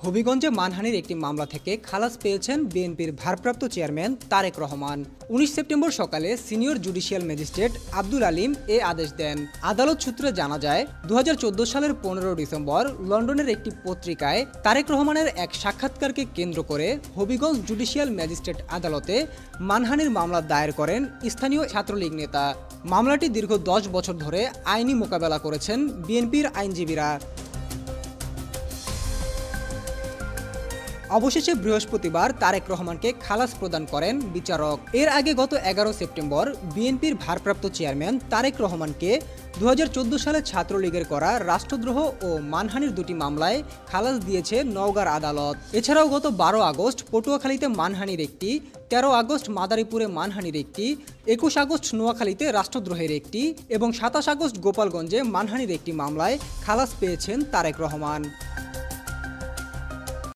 হবিগঞ্জে মানহানির একটি মামলা থেকে খালাস পেয়েছেন বিএনপির ভারপ্রাপ্ত চেয়ারম্যান তারেক রহমান। ১৯ সেপ্টেম্বর সকালে senior judicial magistrate Abdul Alim এ আদেশ দেন। আদালত সূত্রে জানা যায় ২০১৪ সালের ১৫ ডিসেম্বর লন্ডনের একটি পত্রিকায় তারেক রহমানের এক সাক্ষাৎকারকে কেন্দ্র করে হবিগঞ্জ জুডিশিয়াল ম্যাজিস্ট্রেট আদালতে মানহানির মামলা দায়ের করেন স্থানীয় ছাত্রলীগ নেতা। মামলাটি দীর্ঘ ১০ বছর ধরে আইনি মোকাবেলা করেছেন বিএনপির আইনজীবীরা। অবশেষে বৃহস্পতিবার তারেক রহমানকে খালাস প্রদান করেন বিচারক। এর আগে গত ১১ সেপ্টেম্বর বিএনপির ভারপ্রাপ্ত চেয়ারম্যান তারেক রহমানকে ২০১৪ সালে ছাত্রলীগের করা রাষ্ট্রদ্রোহ ও মানহানির দুটি মামলায় খালাস দিয়েছে নওগাঁর আদালত। এছাড়াও গত ১২ আগস্ট পটুয়াখালীতে মানহানির একটি, ১৩ আগস্ট মাদারীপুরে মানহানির একটি, ২১ আগস্ট নোয়াখালীতে রাষ্ট্রদ্রোহের একটি এবং ২৭ আগস্ট গোপালগঞ্জে মানহানির একটি মামলায় খালাস পেয়েছেন তারেক রহমান।